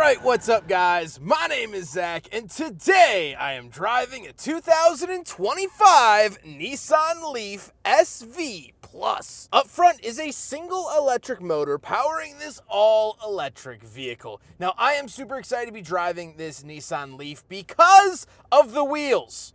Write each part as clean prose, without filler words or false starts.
Alright, what's up guys? My name is Zach, and today I am driving a 2025 Nissan Leaf SV Plus. Up front is a single electric motor powering this all-electric vehicle. Now I am super excited to be driving this Nissan Leaf because of the wheels.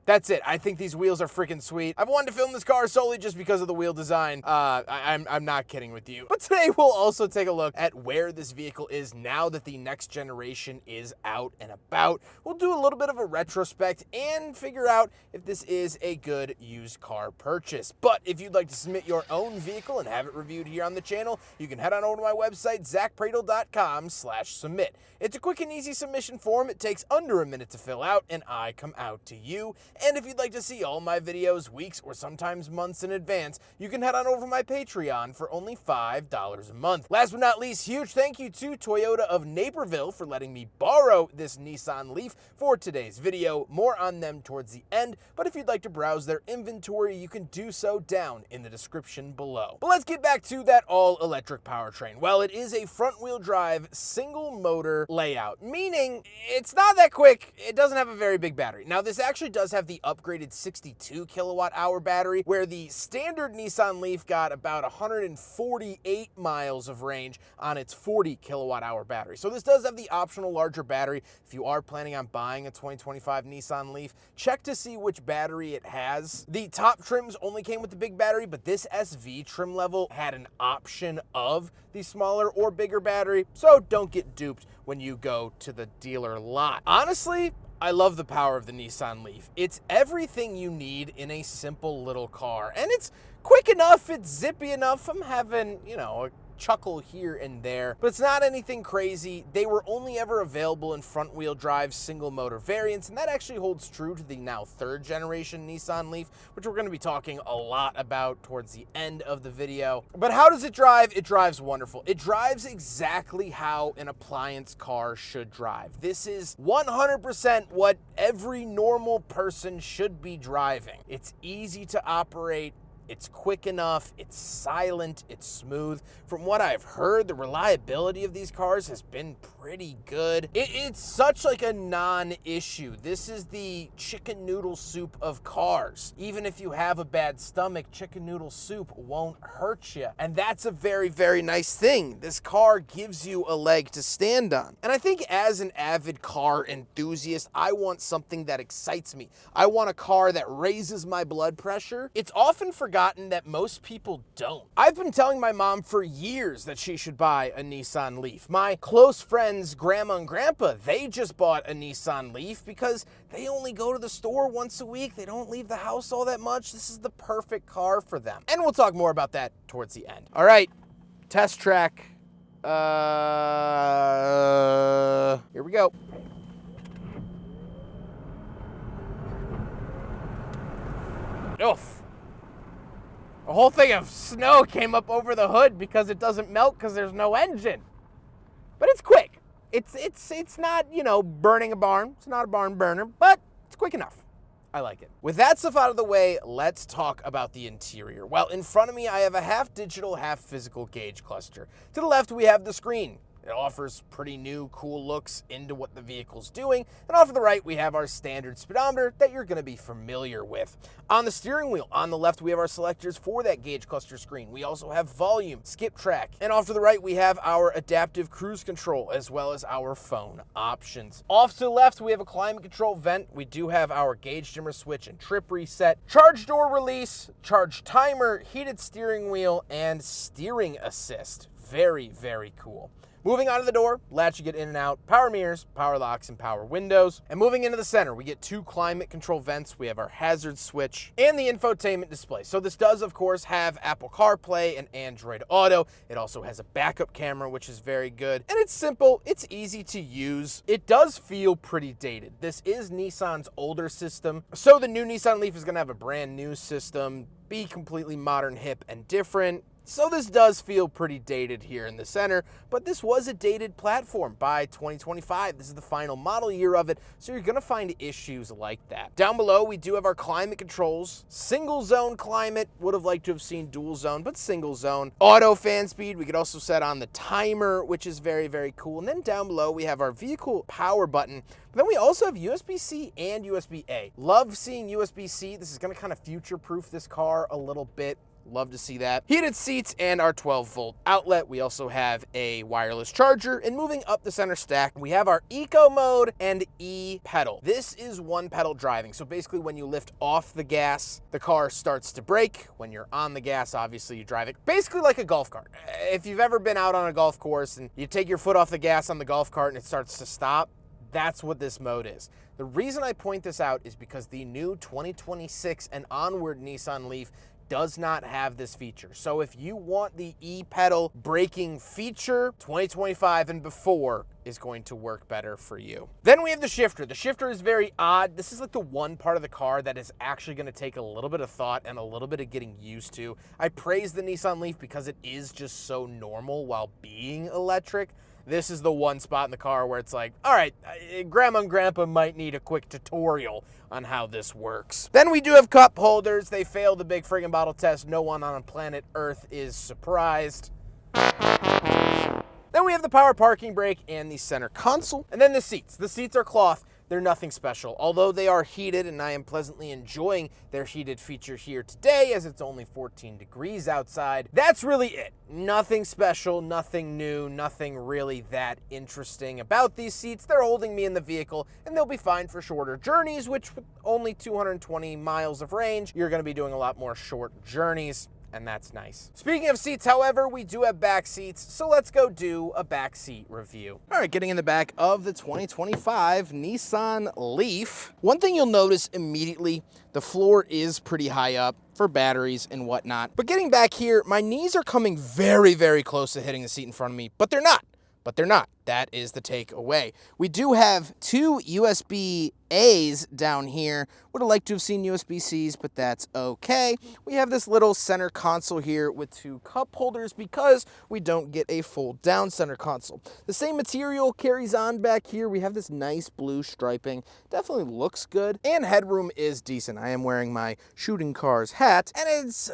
That's it. I think these wheels are freaking sweet. I've wanted to film this car solely just because of the wheel design. I'm not kidding with you. But today we'll also take a look at where this vehicle is now that the next generation is out and about. We'll do a little bit of a retrospect and figure out if this is a good used car purchase. But if you'd like to submit your own vehicle and have it reviewed here on the channel, you can head on over to my website, zackpradel.com/submit. It's a quick and easy submission form. It takes under a minute to fill out, and I come out to you. And if you'd like to see all my videos weeks or sometimes months in advance, you can head on over to my Patreon for only $5 a month. Last but not least, huge thank you to Toyota of Naperville for letting me borrow this Nissan Leaf for today's video. More on them towards the end, but if you'd like to browse their inventory, you can do so down in the description below. But let's get back to that all-electric powertrain. Well, it is a front-wheel drive, single-motor layout, meaning it's not that quick. It doesn't have a very big battery. Now, this actually does have the upgraded 62 kilowatt hour battery, where the standard Nissan Leaf got about 148 miles of range on its 40 kilowatt hour battery. So this does have the optional larger battery. If you are planning on buying a 2025 Nissan Leaf, check to see which battery it has. The top trims only came with the big battery, but this SV trim level had an option of the smaller or bigger battery, so don't get duped when you go to the dealer lot. Honestly, I love the power of the Nissan Leaf. It's everything you need in a simple little car. And it's quick enough, it's zippy enough. I'm having, a chuckle here and there, but it's not anything crazy. They were only ever available in front-wheel drive single motor variants, and that actually holds true to the now third generation Nissan Leaf, which we're going to be talking a lot about towards the end of the video. But how does it drive? It drives wonderful. It drives exactly how an appliance car should drive. This is 100% what every normal person should be driving. It's easy to operate. It's quick enough, it's silent, it's smooth. From what I've heard, the reliability of these cars has been pretty good. It's such like a non-issue. This is the chicken noodle soup of cars. Even if you have a bad stomach, chicken noodle soup won't hurt you. And that's a very, very nice thing. This car gives you a leg to stand on. And I think as an avid car enthusiast, I want something that excites me. I want a car that raises my blood pressure. It's often forgotten that most people don't. I've been telling my mom for years that she should buy a Nissan Leaf. My close friends, grandma and grandpa, they just bought a Nissan Leaf because they only go to the store once a week. They don't leave the house all that much. This is the perfect car for them. And we'll talk more about that towards the end. All right, test track. Here we go. Oof. A whole thing of snow came up over the hood because it doesn't melt because there's no engine. But it's quick. It's not, burning a barn. It's not a barn burner, but it's quick enough. I like it. With that stuff out of the way, let's talk about the interior. Well, in front of me, I have a half digital, half physical gauge cluster. To the left, we have the screen. It offers pretty new, cool looks into what the vehicle's doing. And off to the right, we have our standard speedometer that you're gonna be familiar with. On the steering wheel, on the left, we have our selectors for that gauge cluster screen. We also have volume, skip track. And off to the right, we have our adaptive cruise control, as well as our phone options. Off to the left, we have a climate control vent. We do have our gauge dimmer switch and trip reset, charge door release, charge timer, heated steering wheel, and steering assist. Very, very cool. Moving on to the door, latch you get in and out, power mirrors, power locks, and power windows. And moving into the center, we get two climate control vents. We have our hazard switch and the infotainment display. So this does, of course, have Apple CarPlay and Android Auto. It also has a backup camera, which is very good. And it's simple, it's easy to use. It does feel pretty dated. This is Nissan's older system. So the new Nissan Leaf is gonna have a brand new system, be completely modern, hip, and different. So this does feel pretty dated here in the center, but this was a dated platform by 2025. This is the final model year of it, so you're gonna find issues like that. Down below, we do have our climate controls. Single zone climate, would have liked to have seen dual zone, but single zone. Auto fan speed, we could also set on the timer, which is very, very cool. And then down below, we have our vehicle power button. But then we also have USB-C and USB-A. Love seeing USB-C. This is gonna kind of future-proof this car a little bit. Love to see that. Heated seats and our 12-volt outlet. We also have a wireless charger. And moving up the center stack, we have our eco mode and e-pedal. This is one pedal driving. So basically when you lift off the gas, the car starts to brake. When you're on the gas, obviously you drive it basically like a golf cart. If you've ever been out on a golf course and you take your foot off the gas on the golf cart and it starts to stop, that's what this mode is. The reason I point this out is because the new 2026 and onward Nissan Leaf does not have this feature. So if you want the e-pedal braking feature, 2025 and before is going to work better for you. Then we have the shifter. The shifter is very odd. This is like the one part of the car that is actually gonna take a little bit of thought and a little bit of getting used to. I praise the Nissan Leaf because it is just so normal while being electric. This is the one spot in the car where it's like, all right, grandma and grandpa might need a quick tutorial on how this works. Then we do have cup holders. They failed the big friggin' bottle test. No one on planet Earth is surprised. Then we have the power parking brake and the center console. And then the seats. The seats are cloth. They're nothing special, although they are heated, and I am pleasantly enjoying their heated feature here today as it's only 14 degrees outside. That's really it. Nothing special, nothing new, nothing really that interesting about these seats. They're holding me in the vehicle, and they'll be fine for shorter journeys, which with only 220 miles of range, you're gonna be doing a lot more short journeys. And that's nice. Speaking of seats, however, we do have back seats, so let's go do a back seat review. All right, getting in the back of the 2025 Nissan Leaf. One thing you'll notice immediately, the floor is pretty high up for batteries and whatnot. But getting back here, my knees are coming very, very close to hitting the seat in front of me, but they're not. That is the takeaway. We do have two USB-A's down here. Would have liked to have seen USB-C's, but that's okay. We have this little center console here with two cup holders because we don't get a fold down center console. The same material carries on back here. We have this nice blue striping. Definitely looks good. And headroom is decent. I am wearing my shooting cars hat, and it's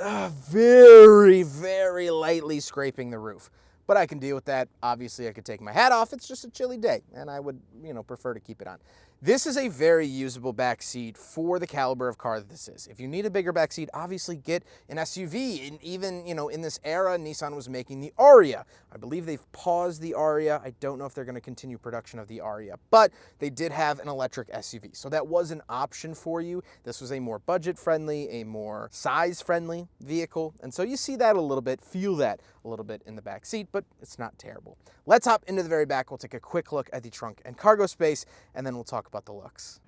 very, very lightly scraping the roof. But I can deal with that. Obviously, I could take my hat off. It's just a chilly day, and I would, prefer to keep it on. This is a very usable back seat for the caliber of car that this is. If you need a bigger back seat, obviously get an SUV. And even, in this era, Nissan was making the Aria. I believe they've paused the Aria. I don't know if they're going to continue production of the Aria, but they did have an electric SUV. So that was an option for you. This was a more budget-friendly, a more size-friendly vehicle. And so you see that a little bit, feel that a little bit in the back seat, but it's not terrible. Let's hop into the very back. We'll take a quick look at the trunk and cargo space, and then we'll talk about the looks.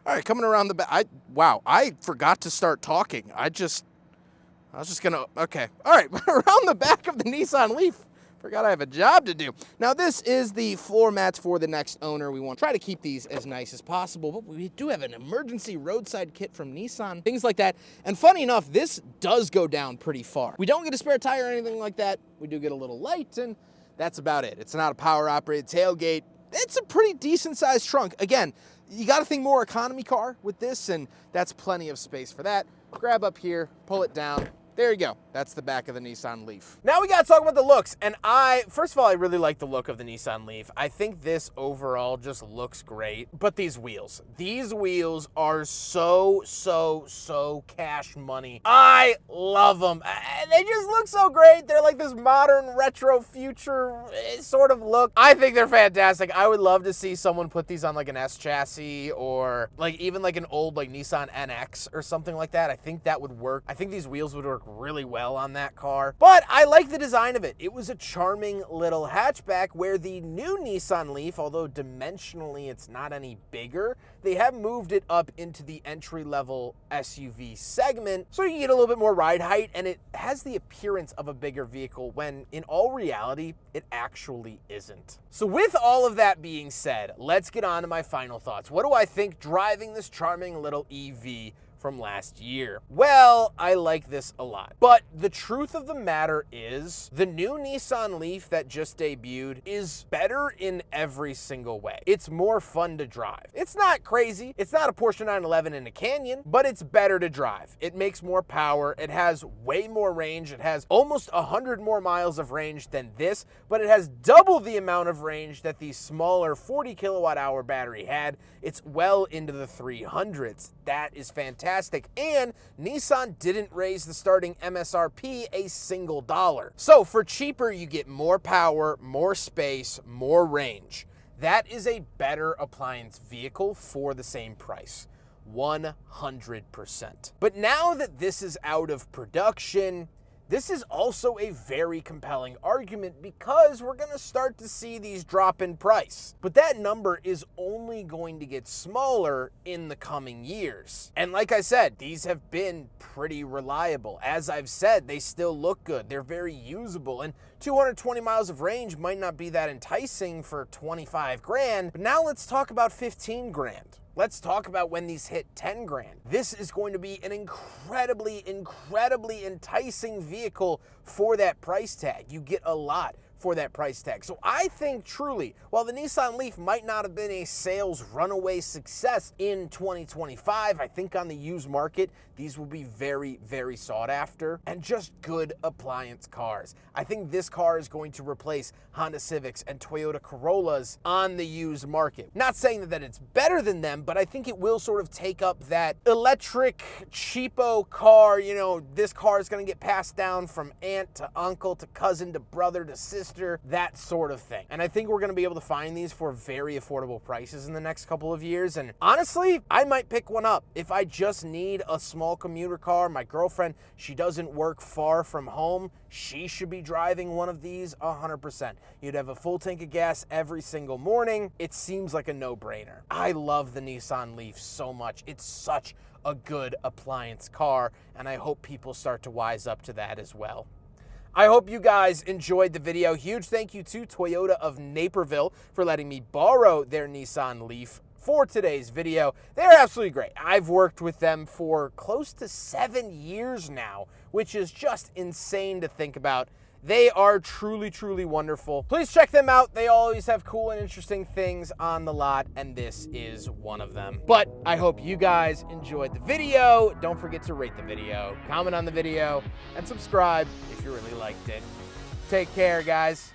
All right, coming around the back. I forgot to start talking. I was just gonna, okay. All right, around the back of the Nissan Leaf. Forgot I have a job to do. Now, this is the floor mats for the next owner. We want to try to keep these as nice as possible, but we do have an emergency roadside kit from Nissan, things like that. And funny enough, this does go down pretty far. We don't get a spare tire or anything like that. We do get a little light, and that's about it. It's not a power-operated tailgate. It's a pretty decent-sized trunk. Again, you got to think more economy car with this, and that's plenty of space for that. Grab up here, pull it down. There you go. That's the back of the Nissan Leaf. Now we got to talk about the looks. And first of all, I really like the look of the Nissan Leaf. I think this overall just looks great. But these wheels are so cash money. I love them. They just look so great. They're like this modern retro future sort of look. I think they're fantastic. I would love to see someone put these on like an S chassis or like even like an old like Nissan NX or something like that. I think that would work. I think these wheels would work really well on that car. But I like the design of it. It was a charming little hatchback where the new Nissan Leaf, although dimensionally it's not any bigger, they have moved it up into the entry-level SUV segment so you can get a little bit more ride height, and it has the appearance of a bigger vehicle when in all reality it actually isn't. So with all of that being said, let's get on to my final thoughts. What do I think driving this charming little EV from last year. Well, I like this a lot. But the truth of the matter is, the new Nissan Leaf that just debuted is better in every single way. It's more fun to drive. It's not crazy. It's not a Porsche 911 in a canyon, but it's better to drive. It makes more power. It has way more range. It has almost 100 more miles of range than this, but it has double the amount of range that the smaller 40 kilowatt hour battery had. It's well into the 300s. That is fantastic. And Nissan didn't raise the starting MSRP a single dollar. So for cheaper, you get more power, more space, more range. That is a better appliance vehicle for the same price. 100%. But now that this is out of production, this is also a very compelling argument because we're going to start to see these drop in price. But that number is only going to get smaller in the coming years. And like I said, these have been pretty reliable. As I've said, they still look good. They're very usable. And 220 miles of range might not be that enticing for 25 grand. But now let's talk about 15 grand. Let's talk about when these hit 10 grand. This is going to be an incredibly enticing vehicle for that price tag. You get a lot for that price tag. So I think truly, while the Nissan Leaf might not have been a sales runaway success in 2025, I think on the used market, these will be very sought after and just good appliance cars. I think this car is going to replace Honda Civics and Toyota Corollas on the used market. Not saying that it's better than them, but I think it will sort of take up that electric cheapo car, you know, this car is going to get passed down from aunt to uncle to cousin to brother to sister, that sort of thing. And I think we're going to be able to find these for very affordable prices in the next couple of years. And honestly, I might pick one up if I just need a small commuter car. My girlfriend, she doesn't work far from home. She should be driving one of these 100%. You'd have a full tank of gas every single morning. It seems like a no-brainer. I love the Nissan Leaf so much. It's such a good appliance car, and I hope people start to wise up to that as well. I hope you guys enjoyed the video. Huge thank you to Toyota of Naperville for letting me borrow their Nissan Leaf for today's video. They're absolutely great. I've worked with them for close to 7 years now, which is just insane to think about. They are truly wonderful. Please check them out. They always have cool and interesting things on the lot, and this is one of them. But I hope you guys enjoyed the video. Don't forget to rate the video, comment on the video, and subscribe if you really liked it. Take care, guys.